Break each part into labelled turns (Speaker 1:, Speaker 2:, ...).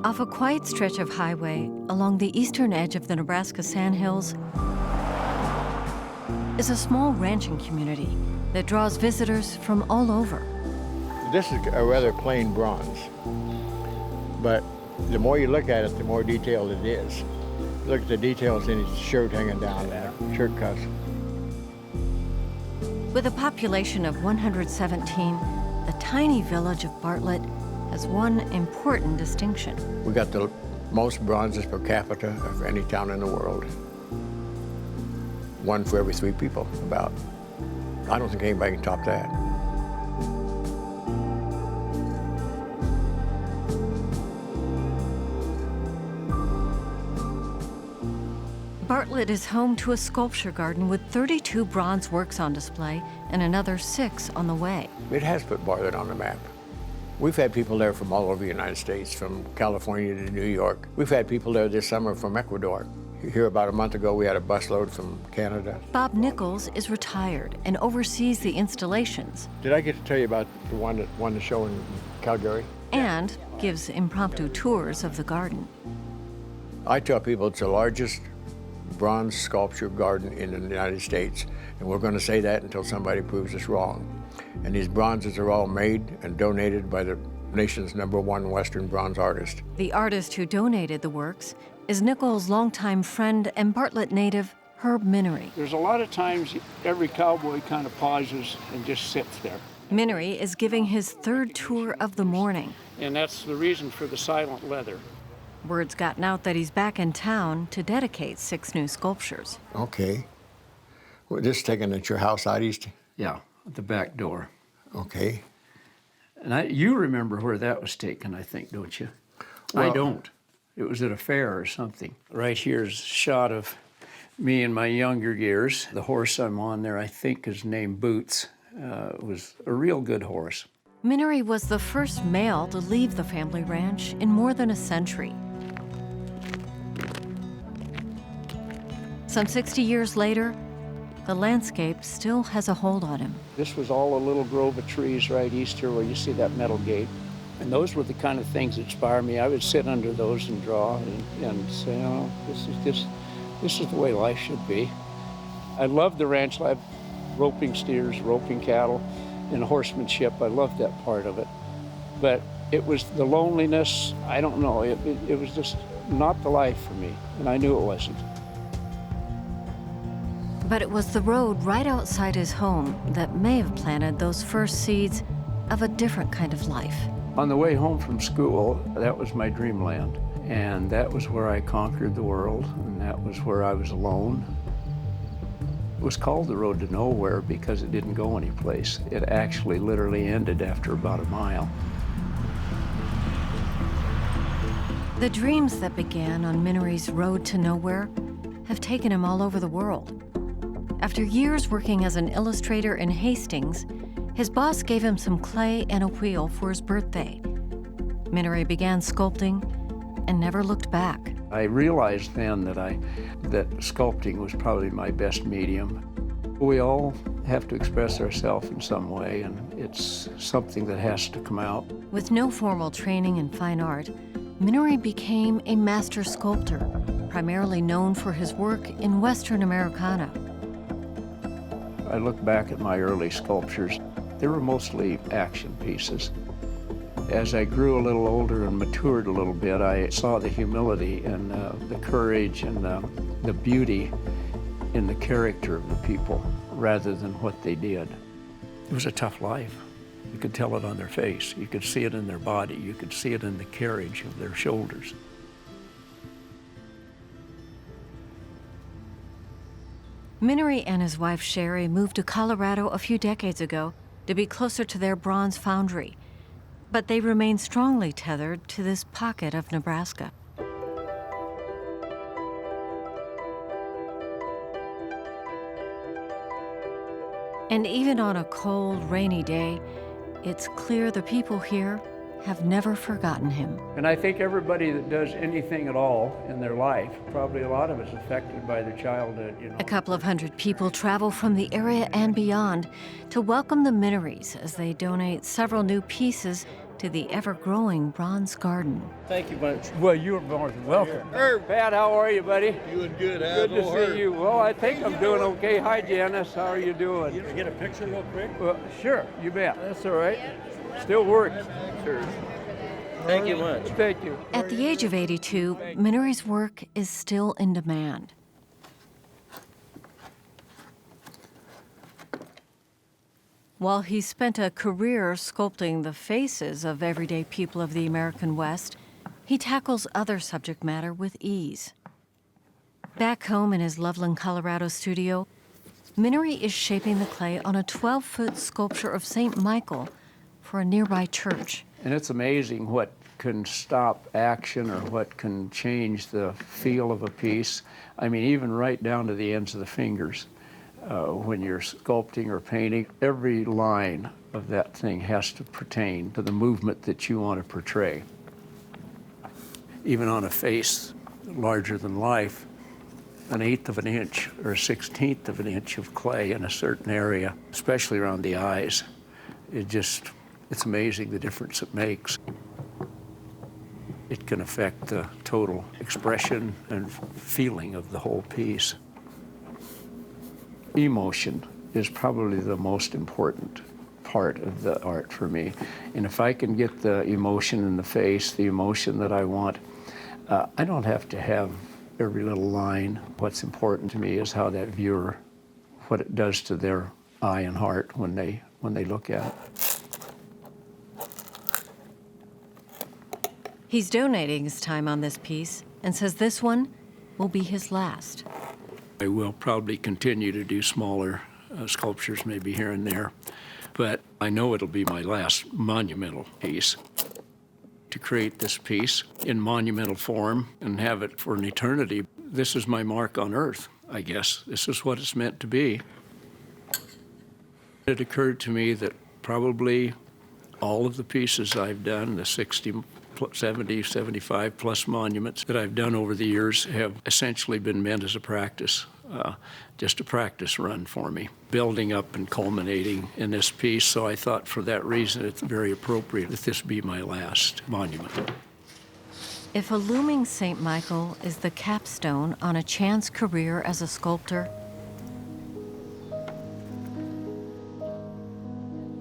Speaker 1: Off a quiet stretch of highway along the eastern edge of the Nebraska Sandhills is a small ranching community that draws visitors from all over.
Speaker 2: This is a rather plain bronze, but the more you look at it, the more detailed it is. Look at the details in his shirt hanging down there, shirt cuffs.
Speaker 1: With a population of 117, the tiny village of Bartlett has one important distinction.
Speaker 2: We got the most bronzes per capita of any town in the world. One for every 3 people, about. I don't think anybody can top that.
Speaker 1: Bartlett is home to a sculpture garden with 32 bronze works on display and another 6 on the way.
Speaker 2: It has put Bartlett on the map. We've had people there from all over the United States, from California to New York. We've had people there this summer from Ecuador. Here about a month ago, we had a busload from Canada.
Speaker 1: Bob Nichols is retired and oversees the installations.
Speaker 2: Did I get to tell you about the one that won the show in Calgary?
Speaker 1: And gives impromptu tours of the garden.
Speaker 2: I tell people it's the largest bronze sculpture garden in the United States, and we're going to say that until somebody proves us wrong. And these bronzes are all made and donated by the nation's #1 Western bronze artist.
Speaker 1: The artist who donated the works is Nichols' longtime friend and Bartlett native, Herb Minery.
Speaker 3: There's a lot of times every cowboy kind of pauses and just sits there.
Speaker 1: Minery is giving his 3rd tour of the morning.
Speaker 3: And that's the reason for the silent leather.
Speaker 1: Word's gotten out that he's back in town to dedicate 6 new sculptures.
Speaker 2: Okay. Well, this is taken at your house out east?
Speaker 3: Yeah, at the back door.
Speaker 2: Okay.
Speaker 3: And you remember where that was taken, I think, don't you?
Speaker 2: Well,
Speaker 3: I don't. It was at a fair or something. Right here's a shot of me in my younger years. The horse I'm on there, I think, is named Boots. Was a real good horse.
Speaker 1: Minery was the first male to leave the family ranch in more than a century. Some 60 years later, the landscape still has a hold on him.
Speaker 3: This was all a little grove of trees right east here where you see that metal gate. And those were the kind of things that inspired me. I would sit under those and draw and say, oh, this is the way life should be. I loved the ranch life, roping steers, roping cattle, and horsemanship. I loved that part of it. But it was the loneliness, I don't know, it was just not the life for me, and I knew it wasn't.
Speaker 1: But it was the road right outside his home that may have planted those first seeds of a different kind of life.
Speaker 3: On the way home from school, that was my dreamland. And that was where I conquered the world, and that was where I was alone. It was called the Road to Nowhere because it didn't go anyplace. It actually literally ended after about a mile.
Speaker 1: The dreams that began on Minery's Road to Nowhere have taken him all over the world. After years working as an illustrator in Hastings, his boss gave him some clay and a wheel for his birthday. Minery began sculpting and never looked back.
Speaker 3: I realized then that sculpting was probably my best medium. We all have to express ourselves in some way, and it's something that has to come out.
Speaker 1: With no formal training in fine art, Minery became a master sculptor, primarily known for his work in Western Americana.
Speaker 3: I look back at my early sculptures. They were mostly action pieces. As I grew a little older and matured a little bit, I saw the humility and the courage and the beauty in the character of the people rather than what they did. It was a tough life. You could tell it on their face. You could see it in their body. You could see it in the carriage of their shoulders.
Speaker 1: Minery and his wife Sherry moved to Colorado a few decades ago to be closer to their bronze foundry, but they remain strongly tethered to this pocket of Nebraska. And even on a cold, rainy day, it's clear the people here have never forgotten him.
Speaker 3: And I think everybody that does anything at all in their life, probably a lot of it's affected by their childhood, you know.
Speaker 1: A couple of hundred people travel from the area and beyond to welcome the Minerys as they donate several new pieces to the ever-growing bronze garden.
Speaker 3: Thank you much. Well, you're more than welcome. Herb. Pat, how are you, buddy?
Speaker 4: Doing good.
Speaker 3: Good to see you. Well, I think I'm doing okay. Hi, Janice. How are you doing?
Speaker 4: You get a picture real quick?
Speaker 3: Well, sure. You bet. That's all right. Still works. Sure.
Speaker 4: Thank you much.
Speaker 3: Thank you.
Speaker 1: At the age of 82, Minnery's work is still in demand. While he spent a career sculpting the faces of everyday people of the American West, he tackles other subject matter with ease. Back home in his Loveland, Colorado studio, Minery is shaping the clay on a 12-foot sculpture of St. Michael for a nearby church.
Speaker 3: And it's amazing what can stop action or what can change the feel of a piece. I mean, even right down to the ends of the fingers. When you're sculpting or painting, every line of that thing has to pertain to the movement that you want to portray. Even on a face larger than life, an 1/8 of an inch or a 1/16 of an inch of clay in a certain area, especially around the eyes, it's amazing the difference it makes. It can affect the total expression and feeling of the whole piece. Emotion is probably the most important part of the art for me. And if I can get the emotion in the face, the emotion that I want, I don't have to have every little line. What's important to me is how that viewer, what it does to their eye and heart when they look at it.
Speaker 1: He's donating his time on this piece and says this one will be his last.
Speaker 3: I will probably continue to do smaller sculptures, maybe here and there, but I know it'll be my last monumental piece. To create this piece in monumental form and have it for an eternity, this is my mark on earth, I guess. This is what it's meant to be. It occurred to me that probably all of the pieces I've done, the 60, 70, 75 plus monuments that I've done over the years have essentially been meant as a practice, just a practice run for me, building up and culminating in this piece. So I thought for that reason it's very appropriate that this be my last monument.
Speaker 1: If a looming St. Michael is the capstone on a chance career as a sculptor,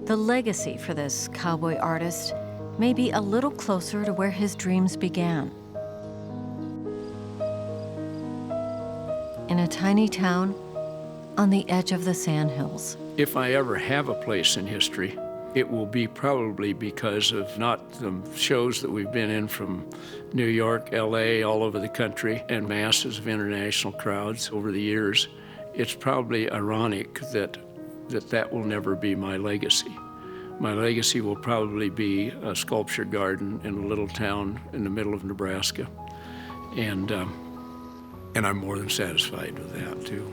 Speaker 1: the legacy for this cowboy artist may be a little closer to where his dreams began. In a tiny town on the edge of the Sandhills.
Speaker 3: If I ever have a place in history, it will be probably because of not the shows that we've been in from New York, LA, all over the country, and masses of international crowds over the years. It's probably ironic that will never be my legacy. My legacy will probably be a sculpture garden in a little town in the middle of Nebraska. And I'm more than satisfied with that, too.